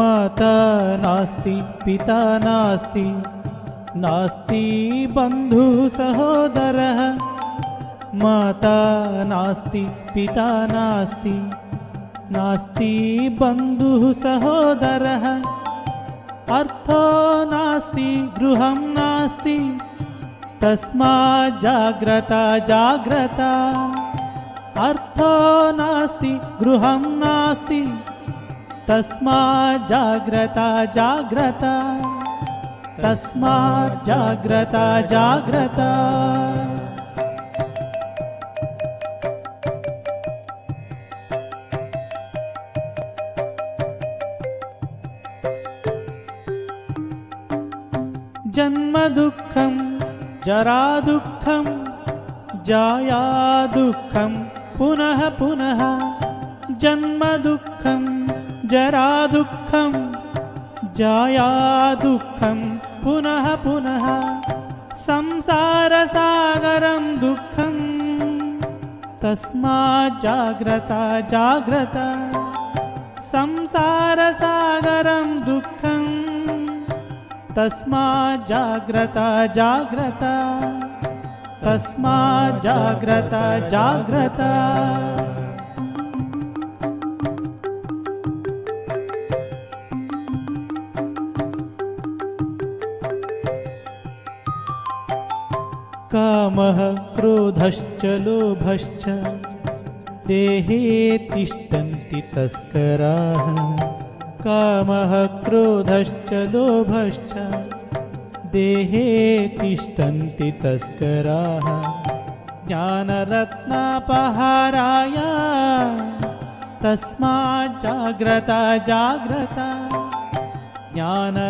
माता नास्ति पिता नास्ति नास्ति बन्धुः सहोदरः माता नास्ति पिता नास्ति नास्ति बन्धुः सहोदरः अर्थो नास्ति गृहं नास्ति तस्मात् जाग्रता जाग्रता अर्थो नास्ति गृहं नास्ति तस्मात् जाग्रता जाग्रता तस्मात् जाग्रता जाग्रता जन्म दुःखं जरा दुःखं जाया दुःखं पुनः पुनः जन्म दुःखं जरा दुःखं जाया दुःखं पुनः पुनः संसारसागरं दुःखं तस्मात् जाग्रता जाग्रता संसारसागरं दुःखं तस्मात् जाग्रता जाग्रता तस्मात् जाग्रता जाग्रता कामः क्रोधश्च लोभश्च देहे तिष्ठन्ति तस्कराः कामः क्रोधश्च लोभश्च देहे तिष्ठन्ति तस्कराः ज्ञानरत्नापहाराय तस्मात् जाग्रता जाग्रता ज्ञानरत्नापहाराय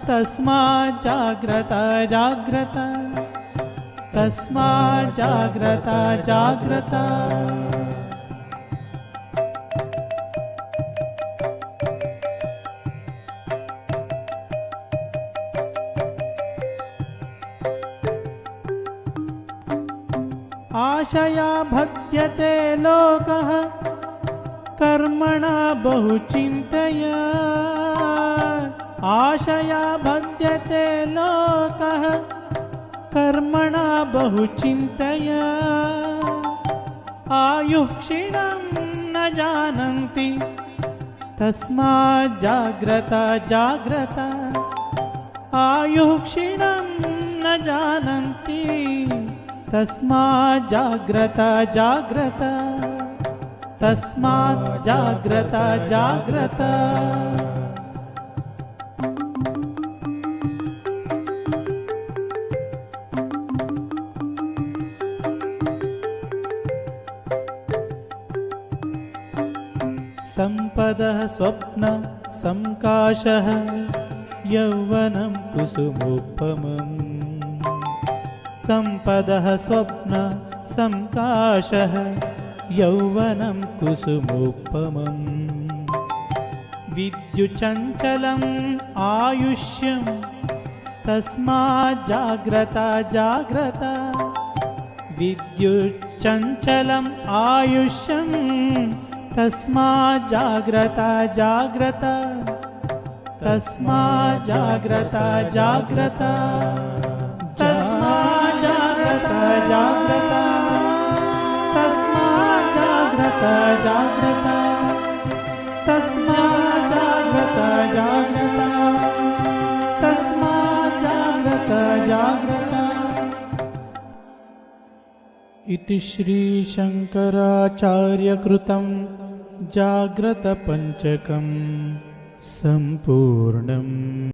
तस्मात् जाग्रता जाग्रता तस्मात् जाग्रता जाग्रता आशया बध्यते लोकः कर्मणा बहुचिन्तया आशया बध्यते लोकः कर्मणा बहुचिन्तया आयुः क्षीणं न जानन्ति तस्मात् जाग्रता जाग्रता आयुः क्षीणं न जानन्ति तस्मात् जाग्रता जाग्रता तस्मात् जाग्रता जाग्रता सम्पदः स्वप्न संकाशः यौवनं कुसुमोपमम् सम्पदः स्वप्न संकाशः यौवनं कुसुमोपमम् विद्युच्चञ्चलम् आयुष्यं तस्मात् जाग्रता जाग्रता विद्युच्चञ्चलम् आयुष्यं तस्मात् जाग्रता जाग्रता तस्मात् जाग्रता जाग्रता तस्मात् जाग्रता जाग्रता तस्मात् जाग्रता जाग्रता तस्मात् जाग्रता जाग्रता तस्मात् जाग्रता जाग्रता इति श्री शंकराचार्यकृतं जाग्रतपञ्चकं सम्पूर्णम्।